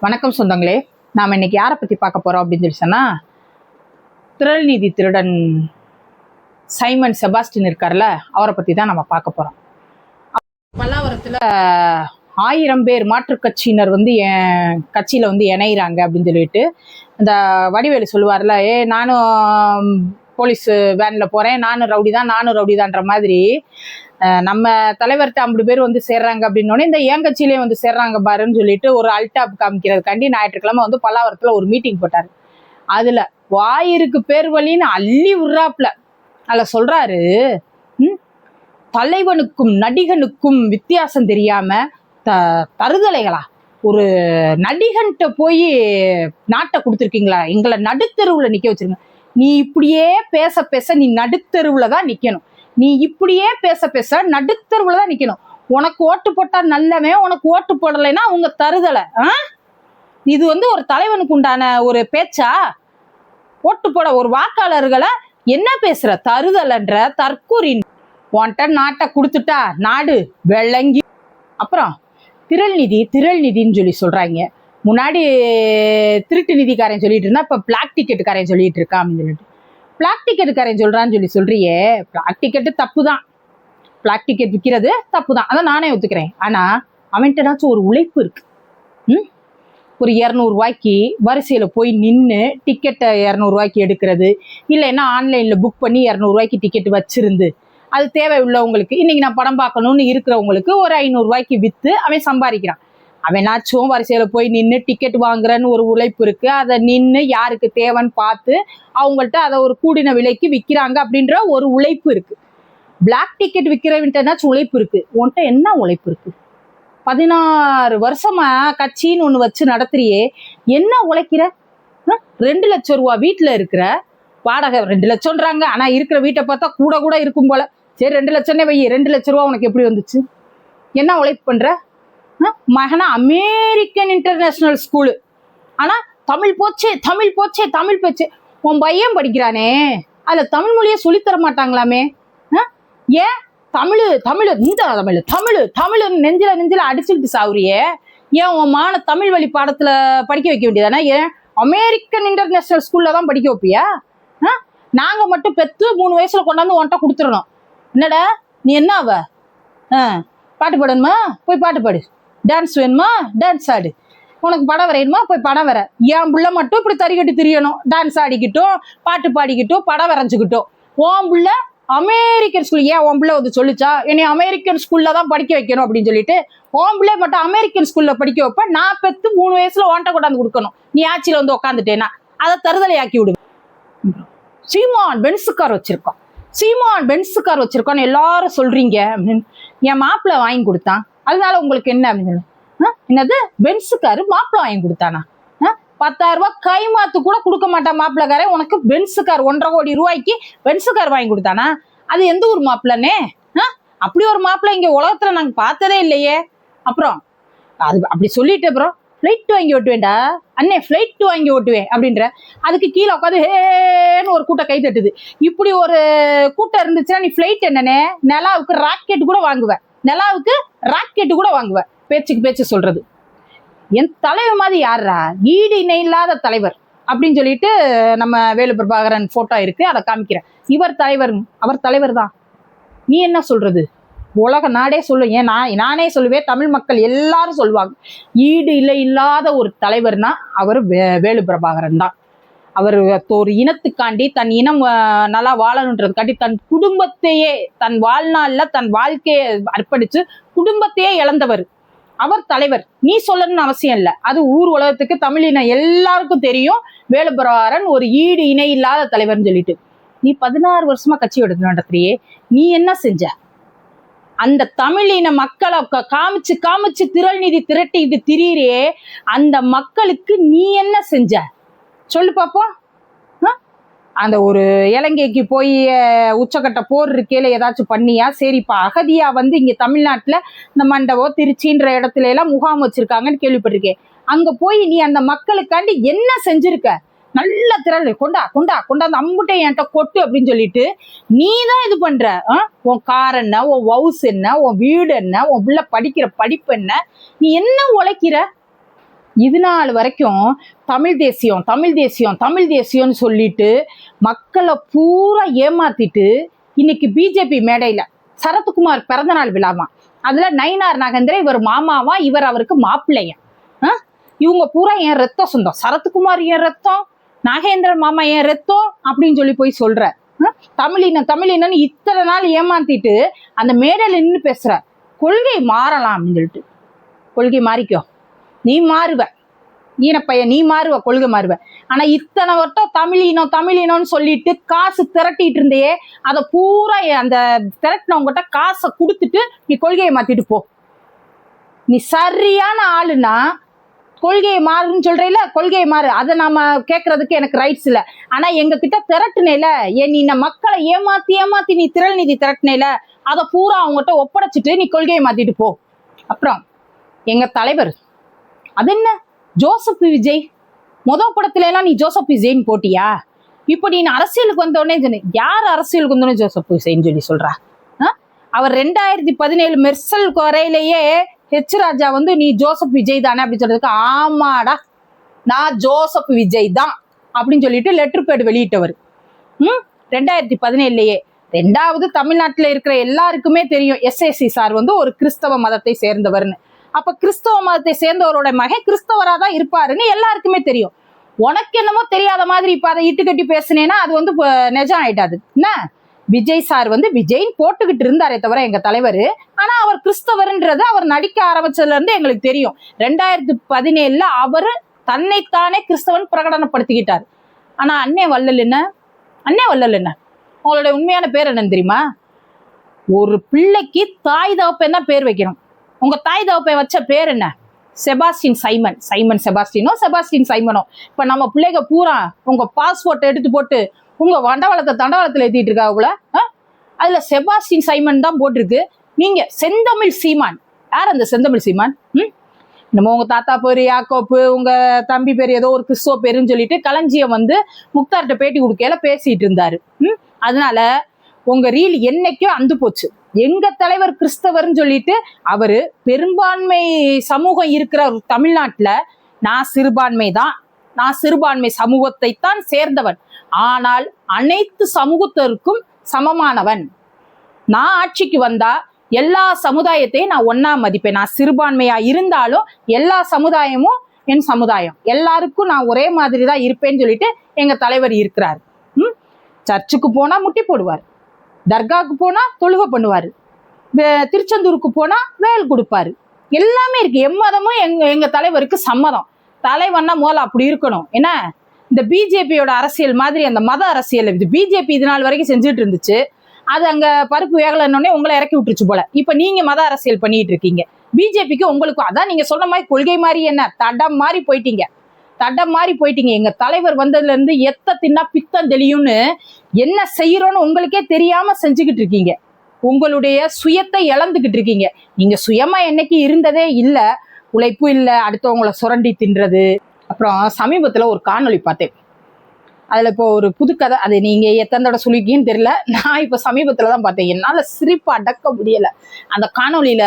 வணக்கம் சொந்தங்களே. நாம் இன்னைக்கு யாரை பற்றி பார்க்க போகிறோம் அப்படின்னு சொல்லி சொன்னால், திரள்நிதி திருடன் சைமன் செபாஸ்டின் இருக்கார்ல, அவரை பற்றி தான் நம்ம பார்க்க போகிறோம். பல்லாவரத்தில் 1000 பேர் மாற்றுக் கட்சியினர் என் கட்சியில் இணைகிறாங்க அப்படின்னு சொல்லிட்டு இந்த வடிவேலு சொல்லுவார்ல, நானும் போலீஸ் வேனில் போகிறேன், நானும் ரவுடி தான்ற மாதிரி நம்ம தலைவர்கிட்ட 50 பேர் சேர்றாங்க அப்படின்னோடனே இந்த என் கட்சியிலே சேர்றாங்க பாருன்னு சொல்லிட்டு ஒரு அல்டாப் காமிக்கிறதுக்காண்டி ஞாயிற்றுக்கிழமை பல்லாவரத்தில் ஒரு மீட்டிங் போட்டார். அதில் வாயிருக்கு பேர் வழின்னு அள்ளி விடுறாப்புல. அதில் சொல்கிறாரு, தலைவனுக்கும் நடிகனுக்கும் வித்தியாசம் தெரியாம தருதலைகளா, ஒரு நடிகன்கிட்ட போய் நாட்டை கொடுத்துருக்கீங்களா, எங்களை நடுத்தெருவில் நிற்க வச்சிருங்க. நீ இப்படியே பேச பேச நீ நடுத்தெருவில் தான் நிற்கணும். நீ இப்படியே பேச பேச நடுத்தருவுல தான் நிக்கணும். உனக்கு ஓட்டு போட்டா நல்லவன், உனக்கு ஓட்டு போடலைன்னா உங்க தருதலை. இது ஒரு தலைவனுக்கு உண்டான ஒரு பேச்சா? ஓட்டு போட ஒரு வாக்காளர்களை என்ன பேசுற? தருதலன்ற தற்கூரி. உன்ட்ட நாட்டை கொடுத்துட்டா நாடு வெள்ளங்கி. அப்புறம் திரள்நிதின்னு சொல்லி சொல்றாங்க. முன்னாடி திருட்டு நிதிக்காரன் சொல்லிட்டு இருந்தா, இப்ப பிளாக் டிக்கெட்டுக்காரன் சொல்லிட்டு இருக்கான் அப்படின்னு சொல்லிட்டு. பிளாக் டிக்கெட்டுக்காரன் சொல்றான்னு சொல்றியே, பிளாக் டிக்கெட்டு தப்பு தான். பிளாக் டிக்கெட் விற்கிறது தப்பு தான், அதான் நானே ஒத்துக்கிறேன். ஆனா அவன்கிட்டனாச்சும் ஒரு உழைப்பு இருக்கு. ஒரு 200 ரூபாய்க்கு வரிசையில போய் நின்று டிக்கெட்டை 200 ரூபாய்க்கு எடுக்கிறது, இல்லைன்னா ஆன்லைன்ல புக் பண்ணி 200 ரூபாய்க்கு டிக்கெட் வச்சிருந்து அது தேவை உள்ளவங்களுக்கு, இன்னைக்கு நான் படம் பார்க்கணும்னு இருக்கிறவங்களுக்கு ஒரு 500 ரூபாய்க்கு வித்து அவன் சம்பாதிக்கிறான். அவனாச்சும் வரிசையில போய் நின்று டிக்கெட் வாங்குறன்னு ஒரு உழைப்பு இருக்கு. அதை நின்று யாருக்கு தேவைன்னு பார்த்து அவங்கள்ட்ட அதை ஒரு கூடின விலைக்கு விற்கிறாங்க அப்படின்ற ஒரு உழைப்பு இருக்கு. பிளாக் டிக்கெட் விற்கிறவன்ட்டனாச்சும் உழைப்பு இருக்கு. உன்கிட்ட என்ன உழைப்பு இருக்கு? 16 வருஷமா கட்சின்னு ஒன்று வச்சு நடத்துறியே, என்ன உழைக்கிற? 2 லட்சம் ரூபா வீட்டில் இருக்கிற வாடகை 2 லட்சம்ன்றாங்க. ஆனால் இருக்கிற வீட்டை பார்த்தா கூட இருக்கும் போல. சரி 2 லட்சம்னே வை, 2 லட்சம் ரூபா உனக்கு எப்படி வந்துச்சு? என்ன உழைப்பு பண்ற? மகனா அமெரிக்கன் இன்டர்நேஷனல் ஸ்கூலு, ஆனா தமிழ் போச்சே. உன் பையன் படிக்கிறானே, அதுல தமிழ் மொழியை சொல்லித்தர மாட்டாங்களாமே? ஏன் தமிழ் நெஞ்சில அடிச்சுக்கிட்டு சாவுறியே? ஏன் உன் மான தமிழ் வழி பாடத்துல படிக்க வைக்க வேண்டியதானே? ஏன் அமெரிக்கன் இன்டர்நேஷனல் ஸ்கூல்ல தான் படிக்க வைப்பியா? நாங்க மட்டும் பெத்து 3 வயசுல கொண்டாந்து உன்கிட்ட கொடுத்துடணும். என்னடா நீ என்ன அவ? பாட்டு பாடணுமா? போய் பாட்டு பாடு. டான்ஸ் வேணுமா? டான்ஸ் ஆடு. உனக்கு படம் வரையணுமா? போய் படம் வர. என் பிள்ளை மட்டும் இப்படி தறிக்கட்டி திரியணும், டான்ஸ் ஆடிக்கிட்டோம், பாட்டு பாடிக்கிட்டோம், படம் வரைஞ்சுக்கிட்டோம். உன் பிள்ளை அமெரிக்கன் ஸ்கூல். ஏன் உன் பிள்ளை சொல்லிச்சா என்னை அமெரிக்கன் ஸ்கூல்ல தான் படிக்க வைக்கணும் அப்படின்னு சொல்லிட்டு? உன் பிள்ளை மட்டும் அமெரிக்கன் ஸ்கூல்ல படிக்க வைப்ப, நான் பெத்து 3 வயசுல ஓன்ட்ட கொண்டாந்து கொடுக்கணும். நீ ஆட்சியில உட்காந்துட்டேன்னா அதை தருதலை ஆக்கி விடுங்க. சீமான் பென்ஸ் கார் வச்சிருக்கோன்னு எல்லாரும் சொல்றீங்க. என் மாப்பிள்ள வாங்கி கொடுத்தான், அதனால உங்களுக்கு என்ன அப்படின்னு? என்னது பென்ஸ் காரு மாப்பிள்ள வாங்கி கொடுத்தானா? 10,000 ரூபாய் கைமாத்து கூட கொடுக்க மாட்டான் மாப்பிள்ளக்காரே, உனக்கு பென்ஸ் கார் 1.5 கோடி ரூபாய்க்கு பென்ஸ் கார் வாங்கி கொடுத்தானா? அது எந்த ஊர் மாப்பிள்ளனே? அப்படி ஒரு மாப்பிள்ளை இங்க உலகத்துல நாங்க பார்த்ததே இல்லையே. அப்புறம் அது அப்படி சொல்லிட்டு அப்புறம் ஃப்ளைட் வாங்கி ஓட்டுவேன்டா அண்ணே, ஃப்ளைட் வாங்கி ஓட்டுவேன் அப்படின்ற. அதுக்கு கீழே உட்காந்து ஹேன்னு ஒரு கூட்டம் கை தட்டுது. இப்படி ஒரு கூட்டம் இருந்துச்சுன்னா நீ ஃப்ளைட் என்னன்னே, நிலாவுக்கு ராக்கெட் கூட வாங்குவேன். பேச்சு சொல்றது. என் தலைவர் மாதிரி யாரா? ஈடு இணை இல்லாத தலைவர் அப்படின்னு சொல்லிட்டு நம்ம வேலு பிரபாகரன் போட்டோ இருக்கு, அதை காமிக்கிறேன். அவர் தலைவர் தான். நீ என்ன சொல்றது? உலக நாடே சொல்லு. ஏன் நானே சொல்லுவேன், தமிழ் மக்கள் எல்லாரும் சொல்லுவாங்க, ஈடு இல்லாத ஒரு தலைவர்னா அவர் வேலு பிரபாகரன் தான். அவர் ஒரு இனத்துக்காண்டி, தன் இனம் நல்லா வாழணுன்றதுக்காண்டி தன் குடும்பத்தையே, தன் வாழ்நாள்ல தன் வாழ்க்கையை அர்ப்பணிச்சு குடும்பத்தையே இழந்தவர் அவர் தலைவர். நீ சொல்லணும்னு அவசியம் இல்லை, அது ஊர் உலகத்துக்கு தமிழின எல்லாருக்கும் தெரியும் வேலு பிரபாகரன் ஒரு ஈடு இணை இல்லாத தலைவர்னு சொல்லிட்டு. நீ 16 வருஷமா கட்சி நடத்துறியே, நீ என்ன செஞ்ச? அந்த தமிழின மக்களை காமிச்சு திரள்நிதி திரட்டிட்டு திரியிறே, அந்த மக்களுக்கு நீ என்ன செஞ்ச சொல்லு பாப்போம். அந்த ஒரு இலங்கைக்கு போய் உச்சக்கட்ட போர் இருக்கையில ஏதாச்சும் பண்ணியா? சரி, இப்ப அகதியா இங்க தமிழ்நாட்டுல இந்த மண்டபம் திருச்சின்ற இடத்துல எல்லாம் முகாம் வச்சிருக்காங்கன்னு கேள்விப்பட்டிருக்கேன். அங்க போய் நீ அந்த மக்களுக்காண்டி என்ன செஞ்சிருக்க? நல்ல திரள் கொண்டா அந்த அம்புட்டை என்கிட்ட கொட்டு அப்படின்னு சொல்லிட்டு நீ தான் இது பண்ற. உன் கார் என்ன, உன் ஹவுஸ் என்ன, உன் வீடு என்ன, உன் பிள்ளை படிக்கிற படிப்பு என்ன, நீ என்ன உழைக்கிற? இது நாள் வரைக்கும் தமிழ் தேசியம் தமிழ் தேசியம் தமிழ் தேசியம்னு சொல்லிட்டு மக்களை பூரா ஏமாத்திட்டு இன்னைக்கு பிஜேபி மேடையில சரத்குமார் பிறந்தநாள் விழாமா, அதுல நயினார் நாகேந்திரன் இவர் மாமாவா, இவர் அவருக்கு மாப்பிள்ளையன். இவங்க பூரா என் ரத்தம் சொந்தம், சரத்குமார் என் ரத்தம், நாகேந்திரன் மாமா என் ரத்தம் அப்படின்னு சொல்லி போய் சொல்ற. தமிழினம் தமிழினன்னு இத்தனை நாள் ஏமாத்திட்டு அந்த மேடையில நின்று பேசுற. கொள்கை மாறலாம் அப்படின்னு சொல்லிட்டு, கொள்கை மாறிக்கோ, நீ மாறுவ, ஈனப்பையன் நீ மாறுவ, கொள்கை மாறுவ. ஆனா இத்தனை வருஷம் தமிழினம் தமிழினம்னு சொல்லிட்டு காசு திரட்டிட்டு இருந்தே, அதை பூரா அந்த திரட்டினவங்கிட்ட காசை கொடுத்துட்டு நீ கொள்கையை மாத்திட்டு போ. நீ சரியான ஆளுன்னா கொள்கையை மாறுன்னு சொல்றீல, கொள்கையை மாறு, அதை நாம கேட்கறதுக்கு எனக்கு ரைட்ஸ் இல்லை. ஆனா எங்க கிட்ட திரட்டுனேல, நீ மக்களை ஏமாத்தி ஏமாத்தி நீ திரள் நிதி திரட்டினேல, அதை பூரா அவங்ககிட்ட ஒப்படைச்சிட்டு நீ கொள்கையை மாத்திட்டு போ. அப்புறம் எங்க தலைவர் அது என்ன ஜோசப் விஜய், படத்துல எல்லாம் நீ ஜோசப் விஜய்ன்னு போட்டியா? இப்ப நீ அரசியலுக்கு வந்தோடனே சொன்ன, யார் அரசியலுக்கு வந்தோடனே ஜோசப் விஜய்ன்னு சொல்லி சொல்றா? அவர் 2017 மெர்சல் வரையிலேயே ஹெச் ராஜா வந்து நீ ஜோசப் விஜய் தானே அப்படின்னு சொல்றதுக்கு, ஆமாடா நான் ஜோசப் விஜய் தான் அப்படின்னு சொல்லிட்டு லெட்டர் பேட் வெளியிட்டவர் 2017லயே. ரெண்டாவது தமிழ்நாட்டுல இருக்கிற எல்லாருக்குமே தெரியும் எஸ்ஏசி சார் வந்து ஒரு கிறிஸ்தவ மதத்தை சேர்ந்தவர்னு. அப்ப கிறிஸ்தவ மதத்தை சேர்ந்தவரோட மகன் கிறிஸ்தவரா தான் இருப்பாருன்னு எல்லாருக்குமே தெரியும். உனக்கு என்னமோ தெரியாத மாதிரி இப்ப அதை இட்டு கட்டி பேசுனேன்னா அது வந்து நிஜம் ஆயிட்டாது. என்ன விஜய் சார் வந்து விஜய்ன்னு போட்டுக்கிட்டு இருந்தாரே தவிர எங்க தலைவர், ஆனா அவர் கிறிஸ்தவர்ன்றது அவர் நடிக்க ஆரம்பிச்சதுல இருந்து எங்களுக்கு தெரியும். 2017 அவரு தன்னைத்தானே கிறிஸ்தவன் பிரகடனப்படுத்திக்கிட்டார். ஆனா அண்ணே வள்ளல் என்ன, உங்களுடைய உண்மையான பேர் என்னன்னு தெரியுமா? ஒரு பிள்ளைக்கு தாய் தகப்பன் தான் பேர் வைக்கணும். உங்க தாய் தகப்பன் வச்ச பேர் என்ன? Sebastian Simon. சைமன் செபாஸ்டினோ செபாஸ்டின் சைமனோ. இப்ப நம்ம பிள்ளைங்க பூரா உங்க பாஸ்போர்ட் எடுத்து போட்டு உங்க தண்டவாளத்துல ஏத்திட்டு இருக்காங்களா? அதுல செபாஸ்டின் சைமன் தான் போட்டிருக்கு. நீங்க செந்தமிழ் சீமான். யார் அந்த செந்தமிழ் சீமான்? நம்ம உங்க தாத்தா பேரு யாக்கோப்பு, உங்க தம்பி பேர் ஏதோ ஒரு கிறிஸ்துவ பேருன்னு சொல்லிட்டு களஞ்சியம் வந்து முக்தார்கிட்ட பேட்டி கொடுக்கல பேசிட்டு இருந்தாரு. அதனால உங்க ரீல் என்னைக்கோ அந்து போச்சு. எங்க தலைவர் கிறிஸ்தவர்னு சொல்லிட்டு அவரு பெரும்பான்மை சமூகம் இருக்கிற தமிழ்நாட்டுல நான் சிறுபான்மை தான், நான் சிறுபான்மை சமூகத்தை தான் சேர்ந்தவன், ஆனால் அனைத்து சமூகத்திற்கும் சமமானவன். நான் ஆட்சிக்கு வந்தா எல்லா சமுதாயத்தையும் நான் ஒன்னா மதிப்பேன். நான் சிறுபான்மையா இருந்தாலும் எல்லா சமுதாயமும் என் சமுதாயம், எல்லாருக்கும் நான் ஒரே மாதிரி தான் இருப்பேன்னு சொல்லிட்டு எங்க தலைவர் இருக்கிறார். சர்ச்சுக்கு போனா முட்டி போடுவார், தர்காவுக்கு போனா தொழுகை பண்ணுவாரு, திருச்செந்தூருக்கு போனா வேல் கொடுப்பாரு, எல்லாமே இருக்கு. எம்மதமும் எங்க தலைவருக்கு சம்மதம். தலைவன்னா முதல்ல அப்படி இருக்கணும். ஏன்னா இந்த பிஜேபியோட அரசியல் மாதிரி அந்த மத அரசியல் இது பிஜேபி இது நாள் வரைக்கும் செஞ்சுட்டு இருந்துச்சு. அது அங்க பருப்பு வேகலன்னொடனே உங்களை இறக்கி விட்டுருச்சு போல. இப்ப நீங்க மத அரசியல் பண்ணிட்டு இருக்கீங்க. பிஜேபிக்கு உங்களுக்கும் அதான் நீங்க சொன்ன மாதிரி கொள்கை மாதிரி என்ன தடம் மாதிரி போயிட்டீங்க. எங்க தலைவர் வந்ததுல இருந்து எத்த தின்னா பித்தம் தெளியும்னு என்ன செய்யறோன்னு உங்களுக்கே தெரியாம செஞ்சுக்கிட்டு இருக்கீங்க. உங்களுடைய சுயத்தை இழந்துகிட்டு இருக்கீங்க. நீங்க சுயமா என்னைக்கு இருந்ததே இல்ல. உழைப்பு இல்ல, அடுத்தவங்களை சுரண்டி தின்றது. அப்புறம் சமீபத்துல ஒரு காணொளி பார்த்தேன். அதுல இப்போ ஒரு புது கதை, அது நீங்க எத்தனை தடவை சொல்லிருக்கீங்கன்னு தெரியல. நான் இப்ப சமீபத்துலதான் பார்த்தேன். என்னால சிரிப்பு அடக்க முடியல. அந்த காணொளியில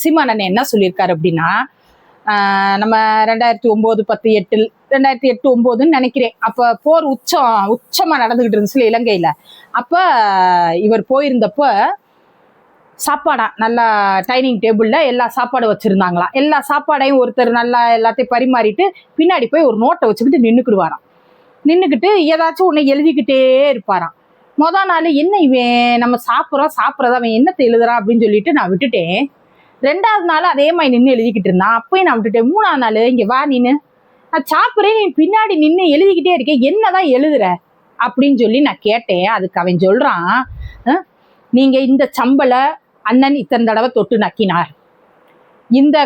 சீமான் அண்ணன் என்ன சொல்லியிருக்காரு அப்படின்னா, நம்ம 2009, 10, 8 2008, 2009ன்னு நினைக்கிறேன். அப்ப போர் உச்சமா நடந்துகிட்டு இருந்துச்சு இலங்கையில. அப்ப இவர் போயிருந்தப்ப சாப்பாடா நல்லா டைனிங் டேபிள்ல எல்லா சாப்பாடும் வச்சிருந்தாங்களாம். எல்லா சாப்பாடையும் ஒருத்தர் நல்லா எல்லாத்தையும் பரிமாறிட்டு பின்னாடி போய் ஒரு நோட்டை வச்சுக்கிட்டு நின்றுக்கிட்டு ஏதாச்சும் ஒன்று எழுதிக்கிட்டே இருப்பாராம். நாள் என்ன இவன் நம்ம சாப்பிட்றத அவன் என்னத்தை எழுதுறான் அப்படின்னு சொல்லிட்டு நான் விட்டுட்டேன். 2வது நாள் அதே மாதிரி நின்று எழுதிக்கிட்டு இருந்தான். அப்பயும் நான் விட்டுட்டேன். 3வது நாள் இங்க வா, நான் சாப்பிட்றேன், நீ பின்னாடி நின்று எழுதிக்கிட்டே இருக்கேன், என்னதான் எழுதுற அப்படின்னு சொல்லி நான் கேட்டேன். அதுக்கு அவன் சொல்றான், நீங்க இந்த சம்பளை அண்ணன் இத்தனை தடவை தொட்டு நக்கினார், இந்த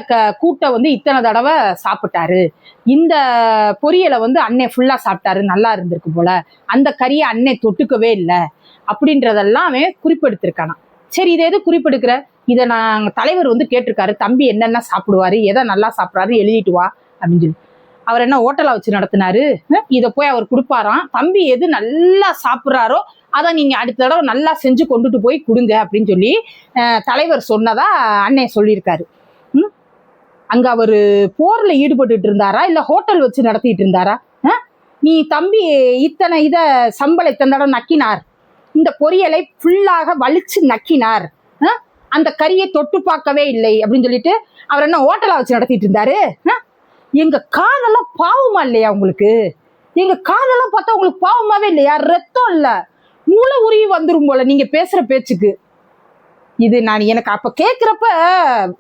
கூட்டை வந்து இத்தனை தடவை சாப்பிட்டாரு, இந்த பொரியலை வந்து அண்ணே ஃபுல்லா சாப்பிட்டாரு, நல்லா இருந்திருக்கு போல, அந்த கறியை அண்ணே தொட்டுக்கவே இல்லை அப்படின்றதெல்லாம் அவன் குறிப்பெடுத்திருக்கானா. சரி, இதை எது குறிப்பெடுக்கிற? இதை நான் தலைவர் வந்து கேட்டிருக்காரு, தம்பி என்னென்ன சாப்பிடுவாரு, எதை நல்லா சாப்பிட்றாரு எழுதிட்டு வா அப்படின்னு சொல்லி. அவர் என்ன ஹோட்டலா வச்சு நடத்தினாரு? இதை போய் அவர் கொடுப்பாராம். தம்பி எது நல்லா சாப்பிட்றாரோ அதை நீங்க அடுத்த தடவை நல்லா செஞ்சு கொண்டுட்டு போய் கொடுங்க அப்படின்னு சொல்லி தலைவர் சொன்னதா அண்ணே சொல்லியிருக்காரு. அங்க அவரு போர்ல ஈடுபட்டு இருந்தாரா இல்ல ஹோட்டல் வச்சு நடத்திட்டு இருந்தாரா? நீ தம்பி இத்தனை சம்பளம் இத்தனை தடவை நக்கினார், இந்த பொரியலை ஃபுல்லாக வலிச்சு நக்கினார், அந்த கறியை தொட்டு பார்க்கவே இல்லை அப்படின்னு சொல்லிட்டு அவர் என்ன ஹோட்டலா வச்சு நடத்திட்டு இருந்தாரு? எங்க காதெல்லாம் பாவமா இல்லையா உங்களுக்கு? எங்க காதெல்லாம் பார்த்தா உங்களுக்கு பாவமாவே இல்லையா? ரத்தம் இல்ல, மூளை உருவி வந்துரும் போல நீங்க பேசுற பேச்சுக்கு. இது நான் எனக்கு அப்ப கேட்கிறப்ப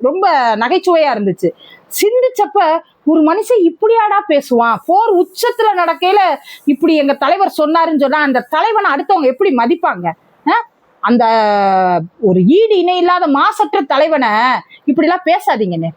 ரொம்ப நகைச்சுவையா இருந்துச்சு. சிந்திச்சப்ப ஒரு மனுஷன் இப்படியாடா பேசுவான்? போர் உச்சத்துல நடக்கையில இப்படி எங்க தலைவர் சொன்னாருன்னு சொன்னா அந்த தலைவனை அடுத்தவங்க எப்படி மதிப்பாங்க? அந்த ஒரு ஈடு இணை இல்லாத மாசற்ற தலைவனை இப்படி எல்லாம் பேசாதீங்கன்னு.